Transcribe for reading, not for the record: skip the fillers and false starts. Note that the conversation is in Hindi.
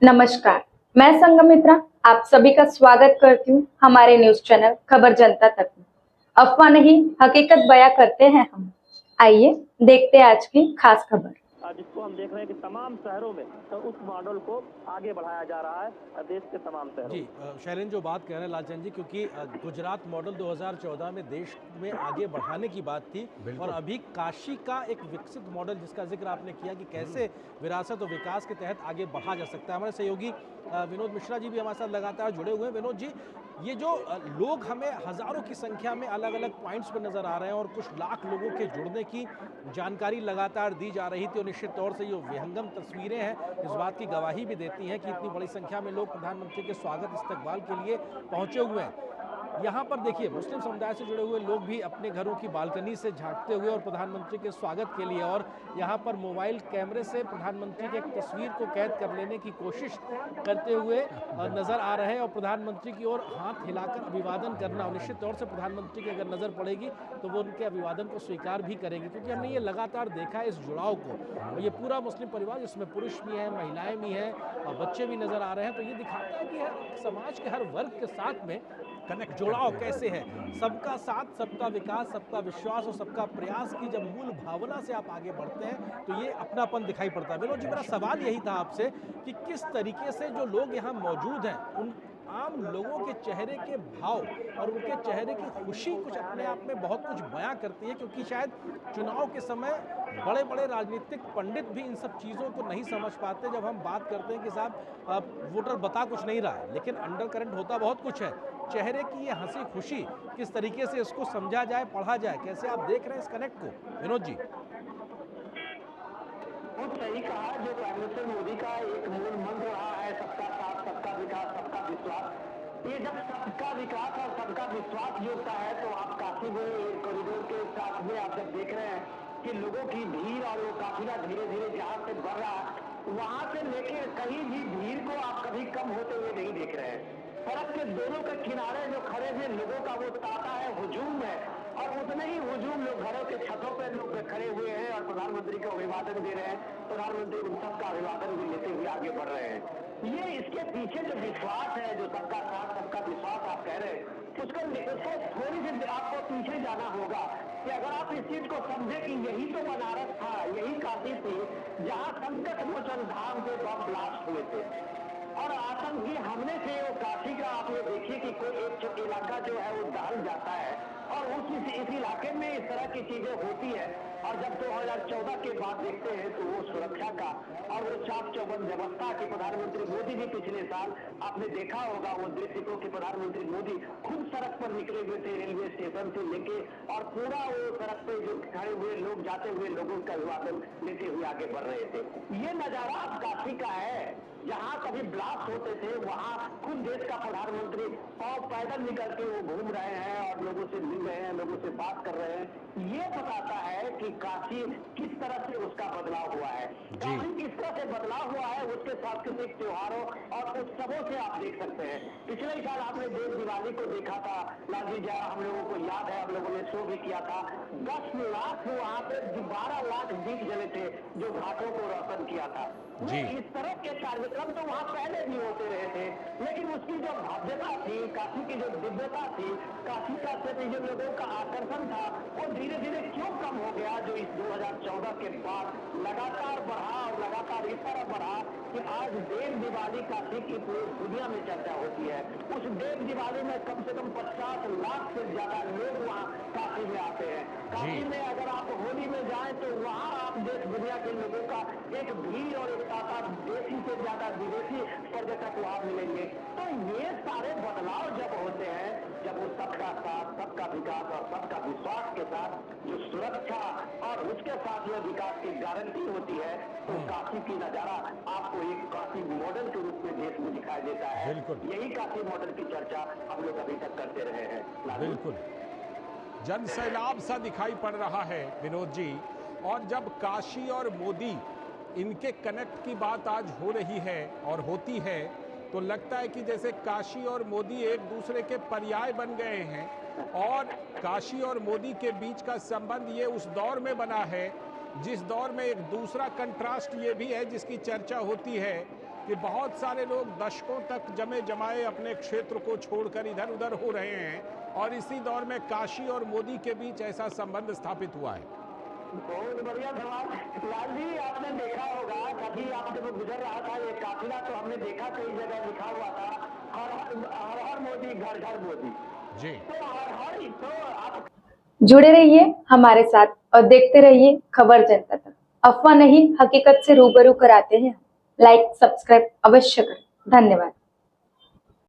नमस्कार, मैं संगमित्रा आप सभी का स्वागत करती हूँ हमारे न्यूज चैनल खबर जनता तक में। अफवाह नहीं, हकीकत बयां करते हैं हम। आइए देखते हैं आज की खास खबर। जिसको हम देख रहे हैं कि तमाम शहरों में तो उस मॉडल को आगे बढ़ाया जा रहा है देश के तमाम शहरों जी शैलेंद्र जो बात कह रहे हैं लालचंद जी, क्योंकि गुजरात मॉडल 2014 में देश में आगे बढ़ाने की बात थी और अभी काशी का एक विकसित मॉडल जिसका जिक्र आपने किया कि कैसे विरासत और विकास के तहत आगे बढ़ा जा सकता है। हमारे सहयोगी विनोद मिश्रा जी भी हमारे साथ लगातार जुड़े हुए हैं। विनोद जी, ये जो लोग हमें हजारों की संख्या में अलग अलग पॉइंट्स पर नजर आ रहे हैं और कुछ लाख लोगों के जुड़ने की जानकारी लगातार दी जा रही थी और निश्चित तौर से ये विहंगम तस्वीरें हैं इस बात की गवाही भी देती हैं कि इतनी बड़ी संख्या में लोग प्रधानमंत्री के स्वागत इस्तकबाल के लिए पहुंचे हुए हैं। यहाँ पर देखिए मुस्लिम समुदाय से जुड़े हुए लोग भी अपने घरों की बालकनी से झांकते हुए और प्रधानमंत्री के स्वागत के लिए और यहाँ पर मोबाइल कैमरे से प्रधानमंत्री की एक तस्वीर को कैद कर लेने की कोशिश करते हुए नजर आ रहे हैं और प्रधानमंत्री की ओर हाथ हिलाकर अभिवादन करना। और निश्चित तौर से प्रधानमंत्री की अगर नजर पड़ेगी तो वो उनके अभिवादन को स्वीकार भी करेंगे, क्योंकि हमने ये लगातार देखा है इस जुड़ाव को। और ये पूरा मुस्लिम परिवार जिसमें पुरुष भी हैं, महिलाएं भी हैं और बच्चे भी नजर आ रहे हैं, तो ये दिखाता है कि समाज के हर वर्ग के साथ में कनेक्ट जुड़ाव कैसे है। सबका साथ, सबका विकास, सबका विश्वास और सबका प्रयास की जब मूल भावना से आप आगे बढ़ते हैं तो ये अपनापन दिखाई पड़ता है। विनोद जी, मेरा सवाल यही था आपसे कि किस तरीके से जो लोग यहाँ मौजूद हैं उन आम लोगों के चेहरे के भाव और उनके चेहरे की खुशी कुछ अपने आप में बहुत कुछ बयां करती है, क्योंकि शायद चुनाव के समय बड़े बड़े राजनीतिक पंडित भी इन सब चीज़ों को नहीं समझ पाते। जब हम बात करते हैं कि साहब वोटर बता कुछ नहीं रहा है, लेकिन अंडर करंट होता बहुत कुछ है। चेहरे की ये हंसी खुशी किस तरीके से इसको समझा जाए, पढ़ा जाए, कैसे आप देख रहे हैं इस कनेक्ट को विनोद जी? बहुत सही कहा। जो प्राइम मिनिस्टर मोदी का एक मूल मंत्र रहा है, सबका साथ, सबका विकास, सबका विश्वास। ये जब सबका विकास और सबका विश्वास जुड़ता है तो आप काफी में एक कॉरिडोर के साथ में आप जब देख रहे हैं कि लोगों की भीड़ और वो काफिला धीरे धीरे जहां से बढ़ रहा है वहां से लेके कहीं भी भीड़ को आप कभी कम होते हुए नहीं देख रहे हैं। सड़क के दोनों के किनारे जो खड़े हुए लोगों का वो तांता है, हुजूम है, और उतने ही हुजूम लोग घरों के छतों पर लोग खड़े हुए हैं और प्रधानमंत्री को अभिवादन दे रहे हैं। प्रधानमंत्री उन सबका अभिवादन भी लेते हुए आगे बढ़ रहे हैं। ये इसके पीछे जो विश्वास है, जो सबका साथ, सबका विश्वास आप कह रहे हैं, उसको थोड़ी सी आपको पीछे जाना होगा कि अगर आप इस चीज को समझे कि यही तो बनारस था, यही काशी थी जहां संकट मोचन धाम के बम ब्लास्ट हुए थे और आतंकी हमले से वो काशी का आप ये देखिए कि कोई एक इलाका जो है वो दहल जाता है और इस इलाके में इस तरह की चीजें होती है। और जब 2014 के बाद देखते हैं तो वो सुरक्षा का और वो चाक चौबंद व्यवस्था की प्रधानमंत्री मोदी जी पिछले साल आपने देखा होगा वो दृश्य को कि प्रधानमंत्री मोदी खुद सड़क पर निकले हुए थे रेलवे स्टेशन से लेके और पूरा वो सड़क पे जो खड़े हुए लोग जाते हुए लोगों का अभिवादन लेते हुए आगे बढ़ रहे थे। ये नजारा अब काशी का है। जहां कभी ब्लास्ट होते थे वहां खुद देश का प्रधानमंत्री पांव पैदल निकल के वो घूम रहे हैं और लोगों से मिल रहे हैं, लोगों से बात कर रहे हैं। ये बताता है कि काशी किस तरह से उसका बदलाव हुआ है। काशी किस तरह से बदलाव हुआ है उसके सांस्कृतिक त्योहारों और उत्सवों से आप देख सकते हैं। पिछले साल आपने देव दिवाली को देखा था, लालजी जा हम लोगों को याद है, हम लोगों ने शो भी किया था। 10 लाख वहां पे 12 लाख दीप जले थे जो घाटों को रोशन किया था। इस तरह के कार्यक्रम तो वहां पहले भी होते रहे थे, लेकिन उसकी जो भव्यता थी, काशी की जो दिव्यता थी, काशी का प्रति जो लोगों का आकर्षण था वो धीरे धीरे क्यों कम हो गया, जो इस 2014 के बाद लगातार बढ़ा और लगातार इस तरह बढ़ा कि आज देव दिवाली काशी की पूरी दुनिया में चर्चा होती है। उस देव दिवाली में कम से कम 50 लाख से ज्यादा लोग वहाँ काशी में आते हैं। काशी में अगर आप होली में जाएं तो वहाँ आप देश दुनिया के लोगों का एक भीड़ और एक ताता देशी से ज्यादा विदेशी पर्यटक वहाँ मिलेंगे। तो ये सारे बदलाव जब होते हैं, जब वो सबका साथ, सबका विकास और सबका विश्वास के साथ जो सुरक्षा और उसके साथ यह विकास की गारंटी होती है, तो काशी की नजारा आपको एक काशी मॉडल के रूप में देश में दिखाई देता है। यही काशी मॉडल की चर्चा हम लोग अभी तक करते रहे हैं। बिल्कुल जन सैलाब सा दिखाई पड़ रहा है विनोद जी। और जब काशी और मोदी इनके कनेक्ट की बात आज हो रही है और होती है तो लगता है कि जैसे काशी और मोदी एक दूसरे के पर्याय बन गए हैं और काशी और मोदी के बीच का संबंध ये उस दौर में बना है जिस दौर में एक दूसरा कंट्रास्ट ये भी है जिसकी चर्चा होती है कि बहुत सारे लोग दशकों तक जमे जमाए अपने क्षेत्र को छोड़कर इधर उधर हो रहे हैं और इसी दौर में काशी और मोदी के बीच ऐसा संबंध स्थापित हुआ है। बहुत बढ़िया सवाल लाल जी, आपने देखा होगा कभी आप जब गुजर रहा था ये काफिला तो हमने देखा कई जगह लिखा हुआ था हर हर मोदी घर घर मोदी। जी तो हर तो आप जुड़े रहिए हमारे साथ और देखते रहिए खबर जनता तक। अफवाह नहीं, हकीकत से रूबरू कराते हैं। लाइक सब्सक्राइब अवश्य करें। धन्यवाद।